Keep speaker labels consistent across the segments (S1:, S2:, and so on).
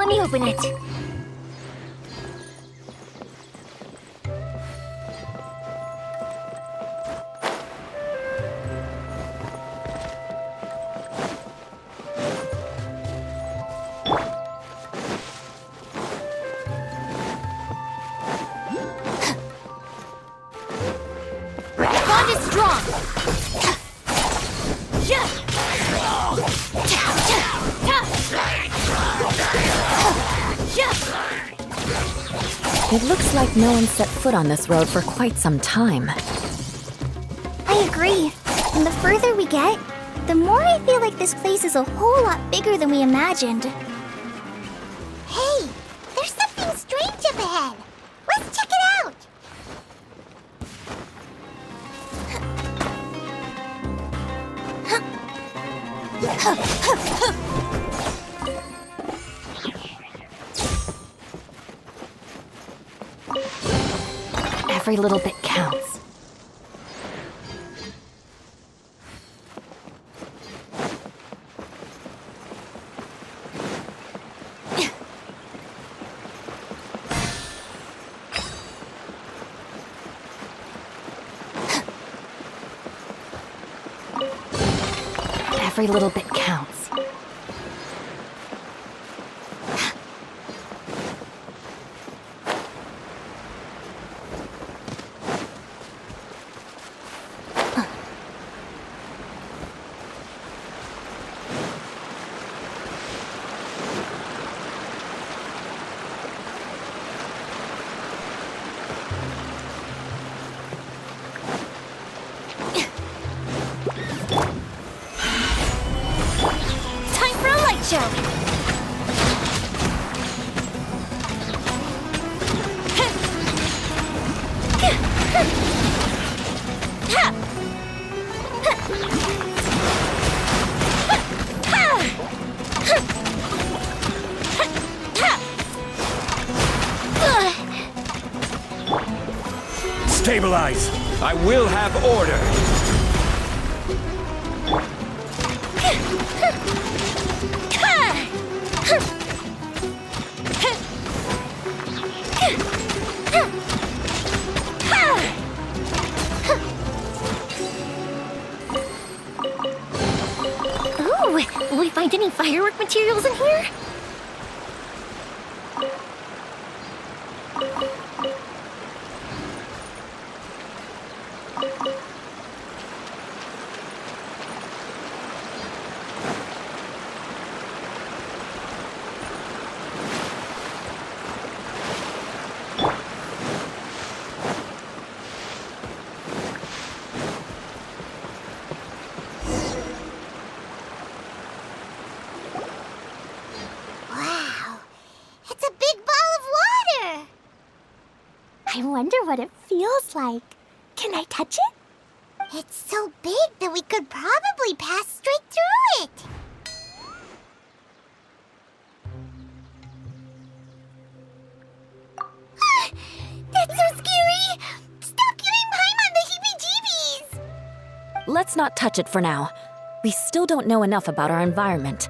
S1: Let me open it. Bond is strong.
S2: It looks like no one set foot on this road for quite some time.
S1: I agree. And the further we get, the more I feel like this place is a whole lot bigger than we imagined. Hey, there's something strange up ahead. Let's check it out.
S2: Every little bit counts. Every little bit counts.
S1: Show.
S3: Stabilize! I will have order!
S1: Will we find any firework materials in here? I wonder what it feels like. Can I touch it? It's so big that we could probably pass straight through it. That's so scary! Stop giving Paimon the heebie-jeebies!
S2: Let's not touch it for now. We still don't know enough about our environment.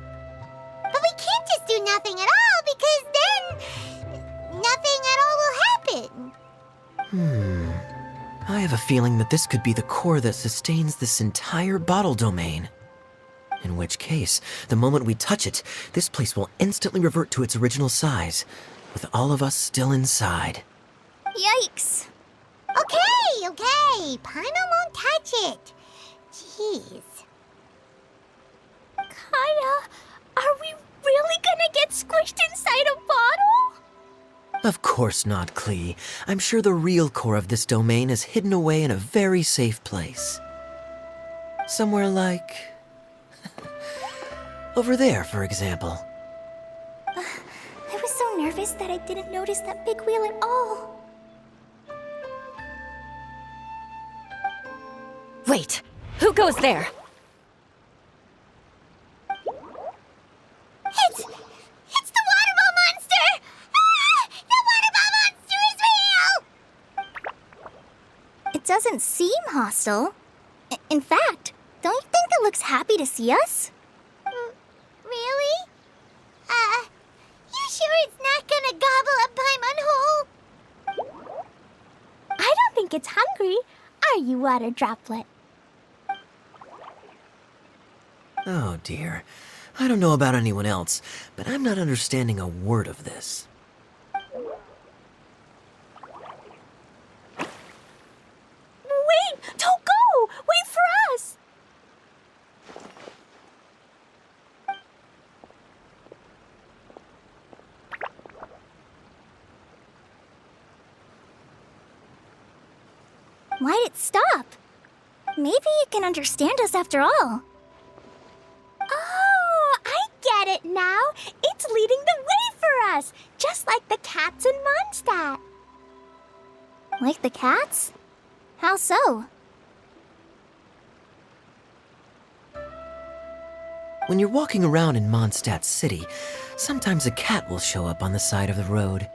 S1: But we can't just do nothing at all, because then nothing at all will happen.
S4: I have a feeling that this could be the core that sustains this entire bottle domain. In which case, the moment we touch it, this place will instantly revert to its original size, with all of us still inside.
S1: Yikes. Okay. Paimon won't touch it. Jeez. Kaya, are we really gonna get squished inside a bottle?
S4: Of course not, Klee. I'm sure the real core of this domain is hidden away in a very safe place. Somewhere like... over there, for example.
S1: I was so nervous that I didn't notice that big wheel at all.
S2: Wait, who goes there?
S1: It's the waterball monster! Ah! The waterball monster is real! It doesn't seem hostile. In fact, don't you think it looks happy to see us? Really? You sure wanna gobble up Paimon whole?
S5: I don't think it's hungry. Are you, Water Droplet?
S4: Oh dear. I don't know about anyone else, but I'm not understanding a word of this.
S5: Wait! Don't go! Wait for us!
S1: Why'd it stop? Maybe it can understand us after all.
S5: Oh, I get it now. It's leading the way for us, just like the cats in Mondstadt.
S1: Like the cats? How so?
S4: When you're walking around in Mondstadt City, sometimes a cat will show up on the side of the road.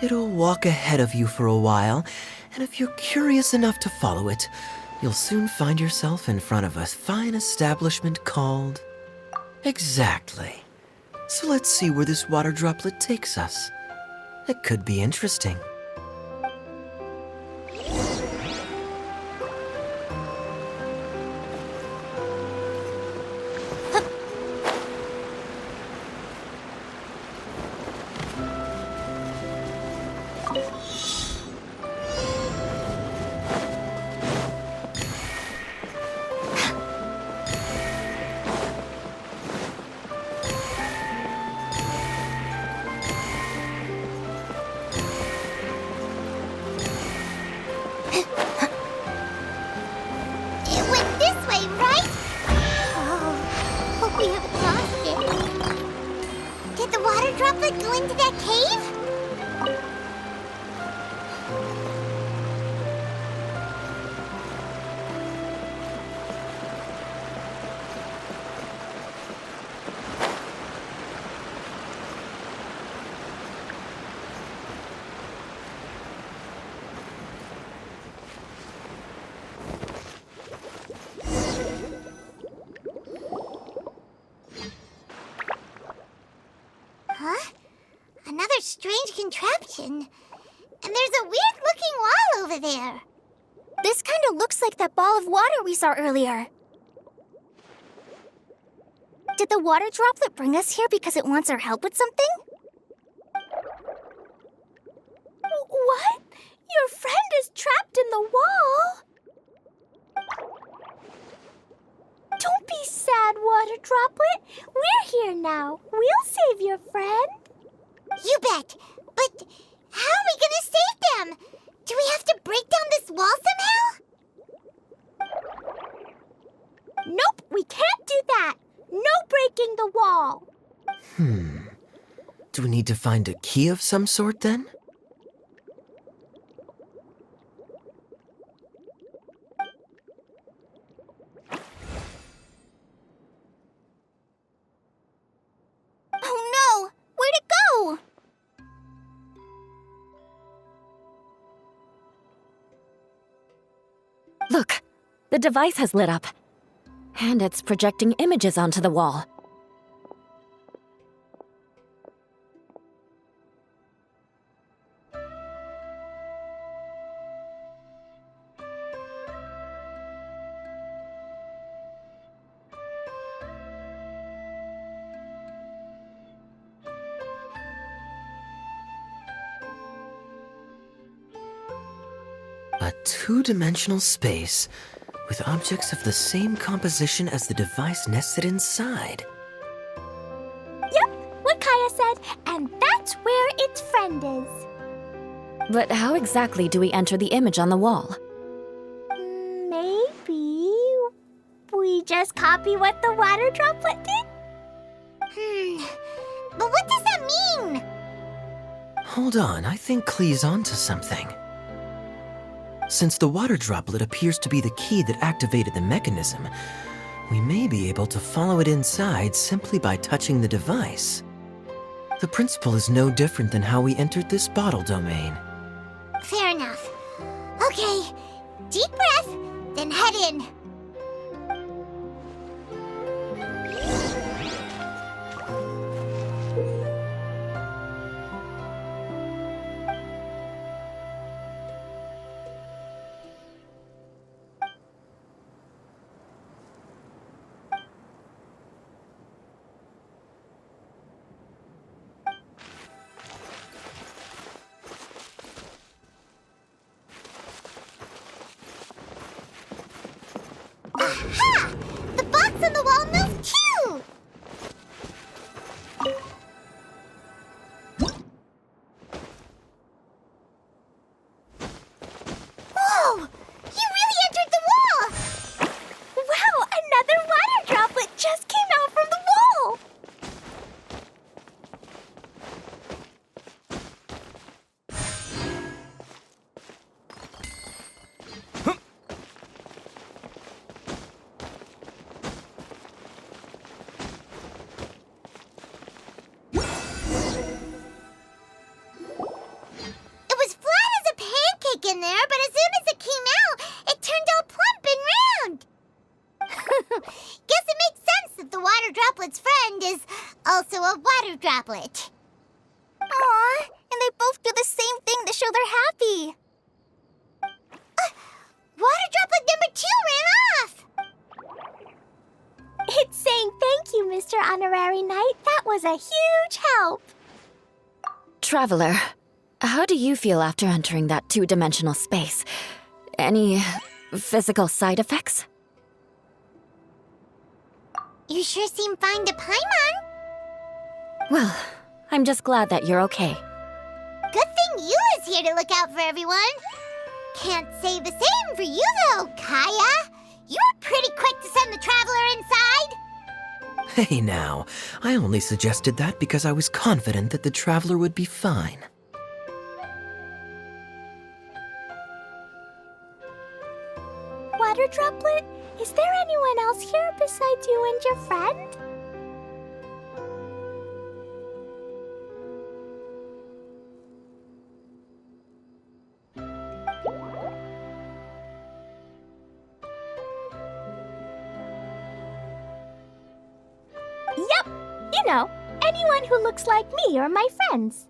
S4: It'll walk ahead of you for a while, and if you're curious enough to follow it, you'll soon find yourself in front of a fine establishment called... Exactly. So let's see where this water droplet takes us. It could be interesting.
S1: It went this way, right? Oh, hope we haven't lost it. Did the water droplet go into that cave? Huh? Another strange contraption. And there's a weird-looking wall over there. This kind of looks like that ball of water we saw earlier. Did the water droplet bring us here because it wants our help with something?
S5: What? Your friend is trapped in the wall? Don't be sad, Water Droplet. We're here now. We'll save your friend.
S1: You bet. But how are we gonna save them? Do we have to break down this wall somehow?
S5: Nope, we can't do that. No breaking the wall.
S4: Do we need to find a key of some sort then?
S1: Oh no! Where'd it go?
S2: Look, the device has lit up. And it's projecting images onto the wall.
S4: A two-dimensional space with objects of the same composition as the device nested inside.
S5: Yep, what Kaya said, and that's where its friend is.
S2: But how exactly do we enter the image on the wall?
S5: Maybe we just copy what the water droplet did?
S1: But what does that mean?
S4: Hold on, I think Klee's onto something. Since the water droplet appears to be the key that activated the mechanism, we may be able to follow it inside simply by touching the device. The principle is no different than how we entered this bottle domain.
S1: Fair enough. Okay, deep breath, then head in. Aha! The box on the wall moved too! Whoa! You really entered the wall!
S5: Wow, another water droplet just came out from the wall!
S1: It was flat as a pancake in there, but as soon as it came out, it turned all plump and round. Guess it makes sense that the water droplet's friend is also a water droplet. Aw, and they both do the same thing to show they're happy. Water droplet number 2 ran off.
S5: It's saying thank you, Mr. Honorary Knight. That was a huge help.
S2: Traveler, how do you feel after entering that two-dimensional space? Any physical side effects?
S1: You sure seem fine to Paimon.
S2: Well, I'm just glad that you're okay.
S1: Good thing Eula's here to look out for everyone. Can't say the same for you, though, Kaya. You were pretty quick to send the traveler inside.
S4: Hey now, I only suggested that because I was confident that the traveler would be fine.
S5: Water droplet, is there anyone else here besides you and your friend? Yep, you know, anyone who looks like me or my friends.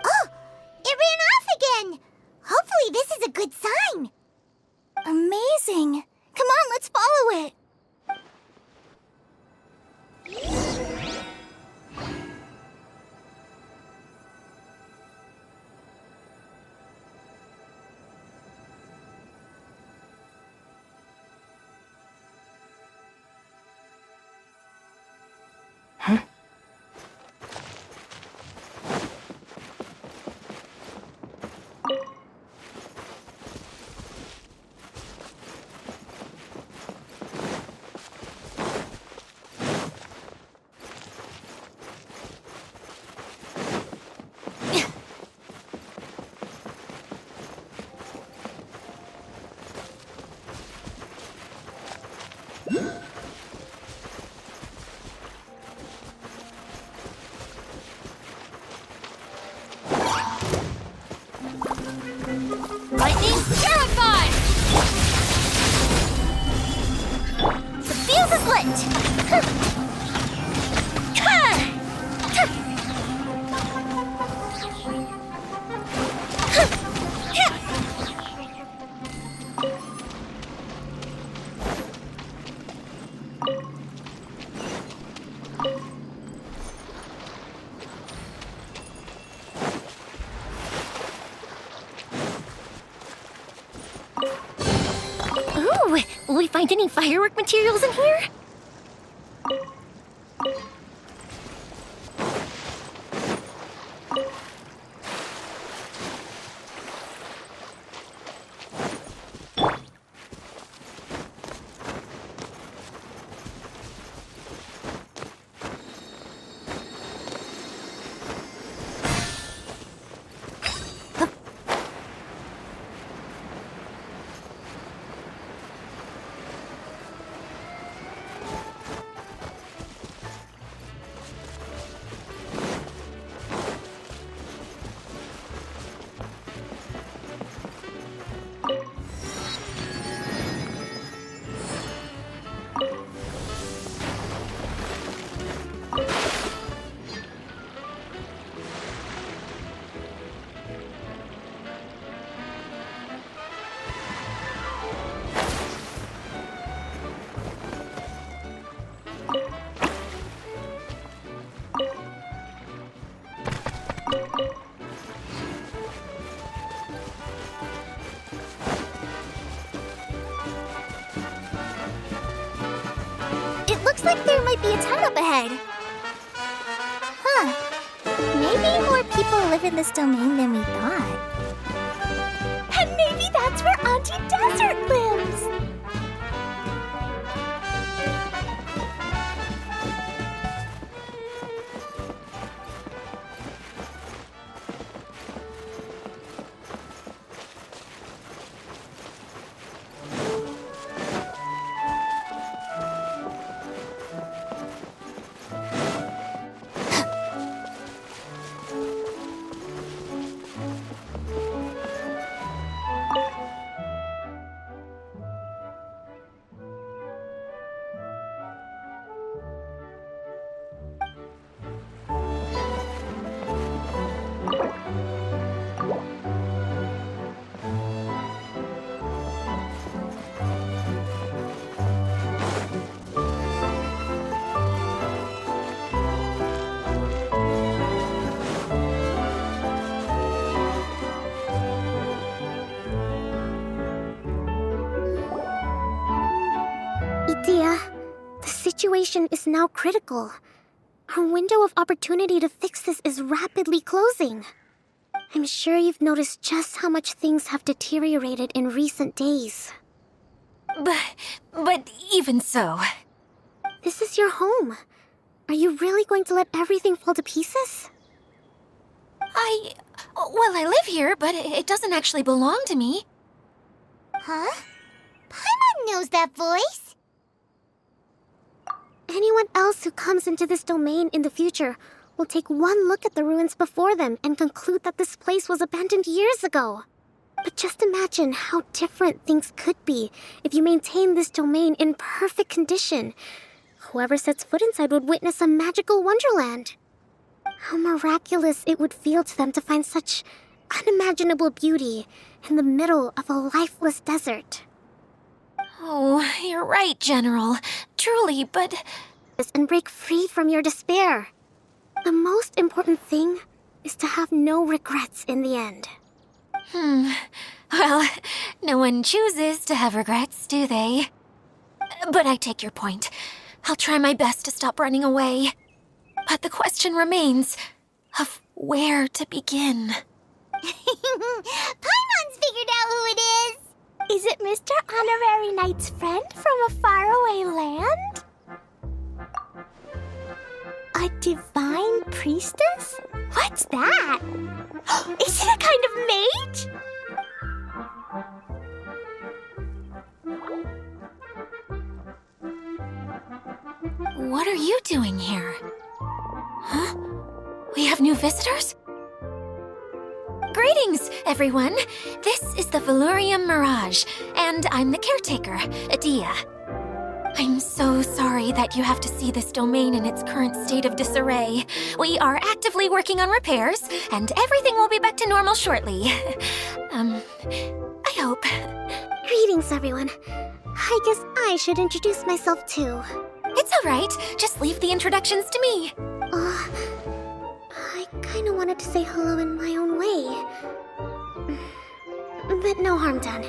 S1: Oh, it ran off again. Hopefully this is a good sign. Amazing. Come on, let's follow it. Lightning terrified! The fuse is lit!
S5: Ooh, will we find any firework materials in here?
S1: might be a town up ahead. Huh. Maybe more people live in this domain than we thought.
S5: And maybe that's where Auntie Desert lives. Idea, the situation is now critical. Our window of opportunity to fix this is rapidly closing. I'm sure you've noticed just how much things have deteriorated in recent days.
S2: But even so.
S5: This is your home. Are you really going to let everything fall to pieces?
S2: Well, I live here, but it doesn't actually belong to me.
S1: Huh? Paimon knows that voice.
S5: Anyone else who comes into this domain in the future will take one look at the ruins before them and conclude that this place was abandoned years ago. But just imagine how different things could be if you maintain this domain in perfect condition. Whoever sets foot inside would witness a magical wonderland. How miraculous it would feel to them to find such unimaginable beauty in the middle of a lifeless desert.
S2: Oh, you're right, General. Truly, but...
S5: And break free from your despair. The most important thing is to have no regrets in the end.
S2: Well, no one chooses to have regrets, do they? But I take your point. I'll try my best to stop running away. But the question remains of where to begin.
S1: Paimon's figured out who it is.
S5: Is it Mr. Honorary Knight's friend from a faraway land? A divine priestess? What's that? Is it a kind of mage?
S2: What are you doing here? Huh? We have new visitors? Greetings, everyone. This is the Valurium Mirage, and I'm the caretaker, Adia. I'm so sorry that you have to see this domain in its current state of disarray. We are actively working on repairs, and everything will be back to normal shortly. I hope.
S5: Greetings, everyone. I guess I should introduce myself too.
S2: It's all right. Just leave the introductions to me.
S5: I kinda wanted to say hello in my own way. But no harm done.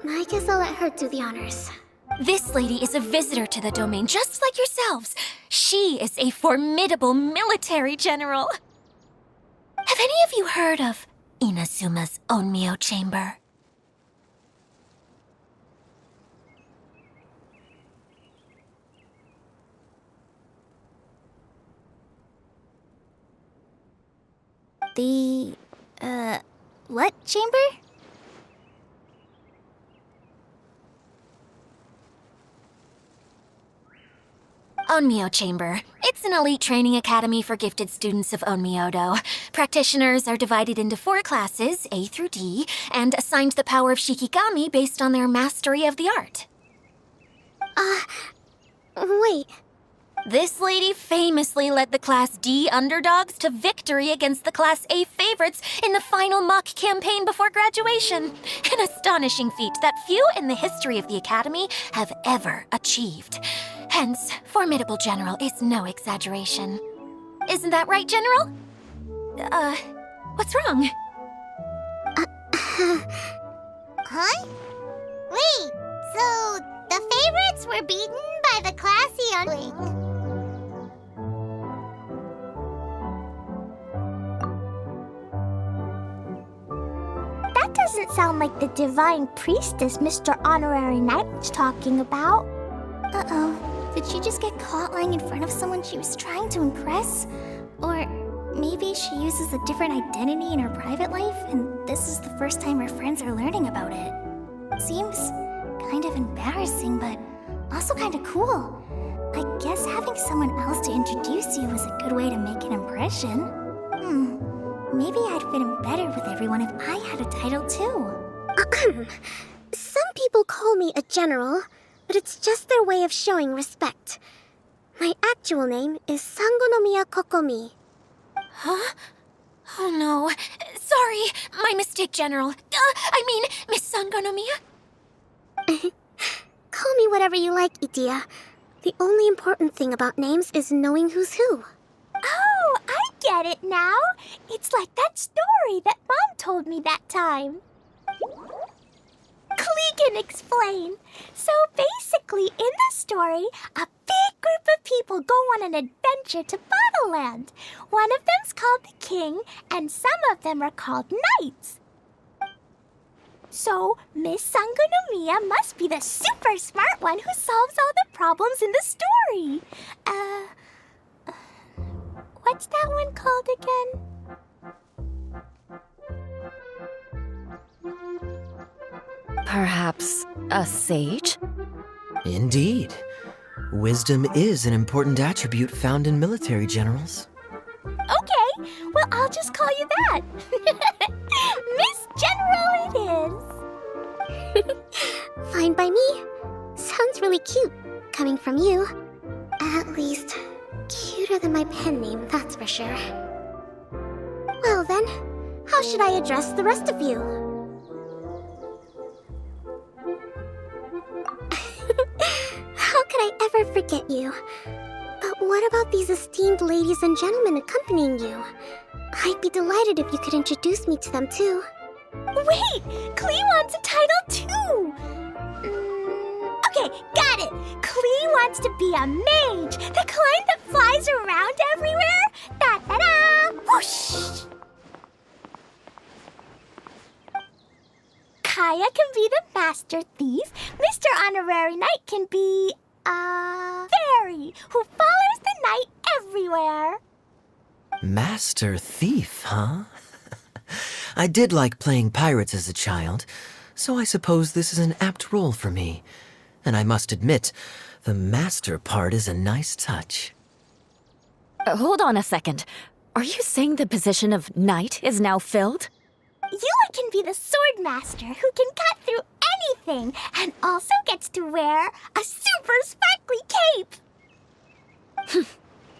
S5: I guess I'll let her do the honors.
S2: This lady is a visitor to the domain, just like yourselves. She is a formidable military general. Have any of you heard of Inazuma's Onmyo Chamber?
S1: The, what chamber?
S2: Onmyo Chamber. It's an elite training academy for gifted students of Onmyodo. Practitioners are divided into 4 classes, A through D, and assigned the power of Shikigami based on their mastery of the art.
S5: Wait.
S2: This lady famously led the Class D underdogs to victory against the Class A favorites in the final mock campaign before graduation. An astonishing feat that few in the history of the Academy have ever achieved. Hence, formidable general is no exaggeration. Isn't that right, General? What's wrong?
S1: Huh? Wait, so the favorites were beaten by the classy underling?
S5: doesn't sound like the divine priestess Mr. Honorary Knight was talking about.
S1: Uh-oh. Did she just get caught lying in front of someone she was trying to impress? Or maybe she uses a different identity in her private life, and this is the first time her friends are learning about it. Seems kind of embarrassing, but also kind of cool. I guess having someone else to introduce you is a good way to make an impression. Maybe I'd fit in better with everyone if I had a title too.
S5: Some people call me a general, but it's just their way of showing respect. My actual name is Sangonomiya Kokomi.
S2: Huh? Oh no. Sorry, my mistake, General. Miss Sangonomiya?
S5: Call me whatever you like, Itia. The only important thing about names is knowing who's who.
S6: Oh, I get it now. It's like that story that Mom told me that time. Klee can explain. So basically, in the story, a big group of people go on an adventure to Bottleland. One of them's called the King, and some of them are called Knights. So, Miss Sangonomiya must be the super smart one who solves all the problems in the story. What's that one called again?
S2: Perhaps a sage?
S4: Indeed. Wisdom is an important attribute found in military generals.
S6: Okay, well, I'll just call you that. Miss General it is.
S5: Fine by me. Sounds really cute, coming from you. At least, cuter than my pen name, that's for sure. Well then, how should I address the rest of you? How could I ever forget you? But what about these esteemed ladies and gentlemen accompanying you? I'd be delighted if you could introduce me to them too.
S6: Wait, Klee wants a title too. Okay, got it. Klee wants to be a mage, the kind that flies around everywhere. Da-da-da! Whoosh! Kaya can be the master thief. Mr. Honorary Knight can be a fairy who follows the knight everywhere.
S4: Master thief, huh? I did like playing pirates as a child, so I suppose this is an apt role for me. And I must admit, the master part is a nice touch.
S2: Hold on a second. Are you saying the position of knight is now filled?
S6: Yula can be the sword master who can cut through anything and also gets to wear a super sparkly cape.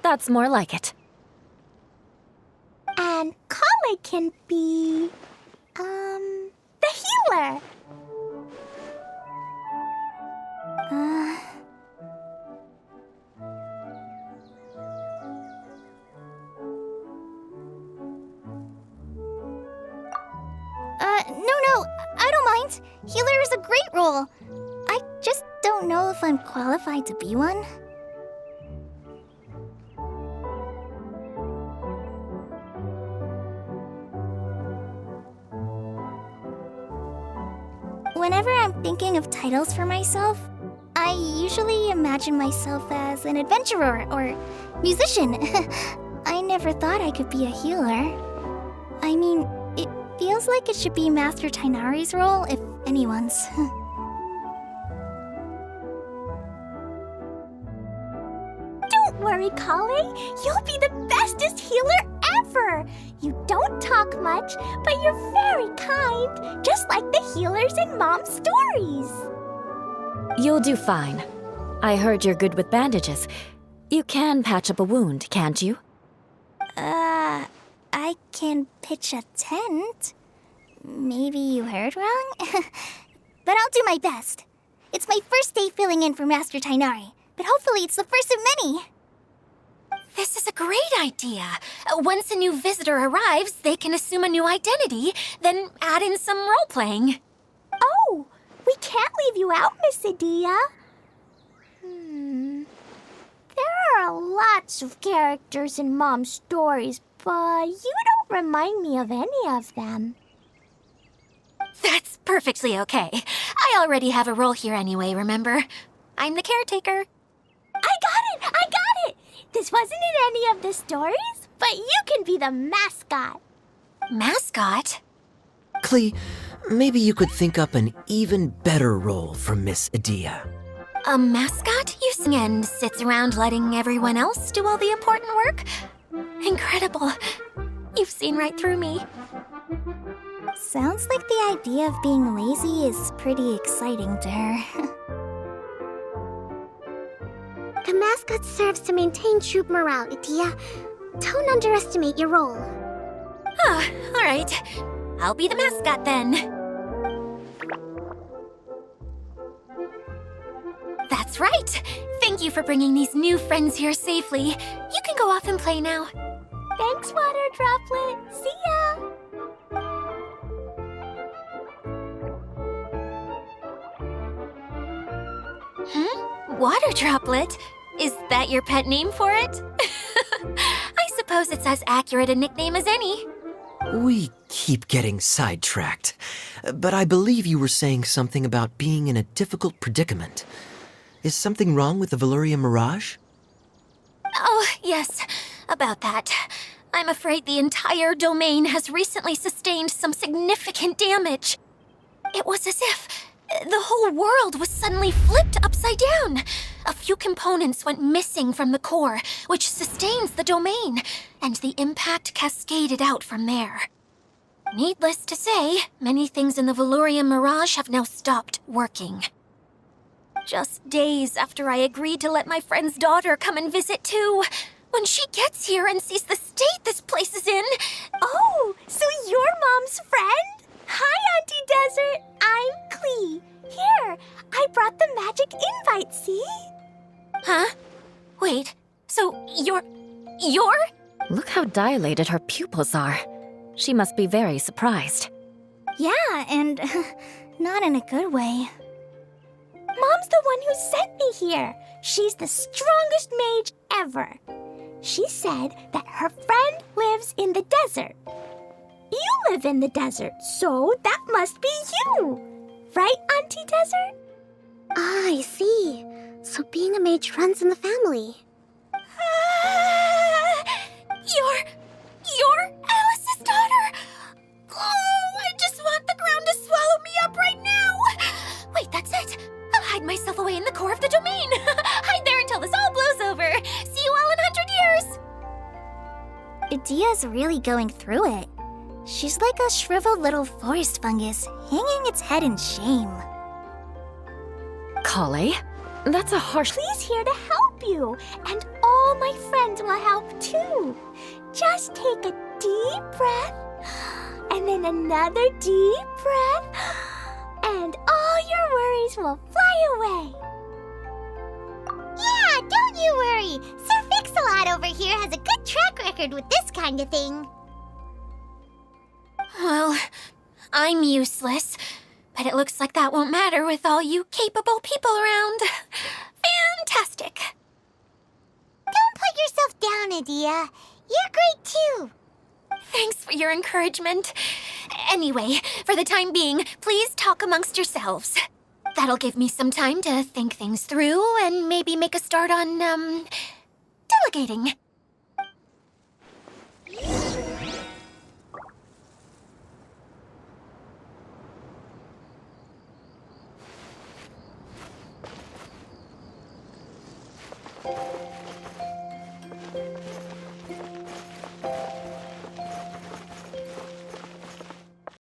S2: That's more like it.
S6: And Kale can be, the healer.
S1: No, I don't mind. Healer is a great role. I just don't know if I'm qualified to be one. Whenever I'm thinking of titles for myself, I usually imagine myself as an adventurer or musician. I never thought I could be a healer. I mean, it feels like it should be Master Tainari's role, if anyone's.
S6: Don't worry, Kale. You'll be the bestest healer ever. You don't talk much, but you're very kind, just like the healers in Mom's stories.
S2: You'll do fine. I heard you're good with bandages. You can patch up a wound, can't you?
S1: I can pitch a tent. Maybe you heard wrong? But I'll do my best. It's my first day filling in for Master Tainari, but hopefully it's the first of many.
S2: This is a great idea. Once a new visitor arrives, they can assume a new identity, then add in some role-playing.
S6: Oh, we can't leave you out, Miss Adia. There are lots of characters in Mom's stories, but you don't remind me of any of them.
S2: That's perfectly okay. I already have a role here anyway, remember? I'm the caretaker.
S6: I got it! This wasn't in any of the stories, but you can be the mascot.
S2: Mascot?
S4: Klee, maybe you could think up an even better role for Miss Adia.
S2: A mascot, you sing and sits around letting everyone else do all the important work? Incredible. You've seen right through me.
S1: Sounds like the idea of being lazy is pretty exciting to her.
S5: The mascot serves to maintain troop morale, Adia. Don't underestimate your role.
S2: Ah, all right. I'll be the mascot then. That's right. Thank you for bringing these new friends here safely. You can go off and play now.
S6: Thanks, Water Droplet. See ya!
S2: Water Droplet? Is that your pet name for it? I suppose it's as accurate a nickname as any.
S4: We keep getting sidetracked, but I believe you were saying something about being in a difficult predicament. Is something wrong with the Valyria Mirage?
S2: Oh, yes, about that. I'm afraid the entire domain has recently sustained some significant damage. It was as if the whole world was suddenly flipped upside down. A few components went missing from the core, which sustains the domain, and the impact cascaded out from there. Needless to say, many things in the Valyria Mirage have now stopped working. Just days after I agreed to let my friend's daughter come and visit too. When she gets here and sees the state this place is in...
S6: Oh, so you're Mom's friend? Hi, Auntie Desert. I'm Klee. Here, I brought the magic invite, see?
S2: Huh? Wait, so you're...
S7: Look how dilated her pupils are. She must be very surprised.
S1: Yeah, and not in a good way.
S6: Mom's the one who sent me here. She's the strongest mage ever. She said that her friend lives in the desert. You live in the desert, so that must be you. Right, Auntie Desert?
S5: Ah, I see. So being a mage runs in the family.
S2: You're Alice's daughter? Oh, I just want the ground to swallow me up right now. Wait, that's it. I'll hide myself away in the core of the domain. Hide there until this all blows over. See you all in 100 years.
S1: Adia's really going through it. She's like a shriveled little forest fungus, hanging its head in shame.
S7: Kale? That's a harsh...
S6: Please here to help you, and all my friends will help too. Just take a deep breath, and then another deep breath, and all your worries will fly away.
S1: Yeah, don't you worry. Sir Fix-a-Lot over here has a good track record with this kind of thing.
S2: Well, I'm useless, but it looks like that won't matter with all you capable people around. Fantastic.
S1: Don't put yourself down, Adia. You're great too.
S2: Thanks for your encouragement. Anyway, for the time being, please talk amongst yourselves. That'll give me some time to think things through and maybe make a start on, delegating.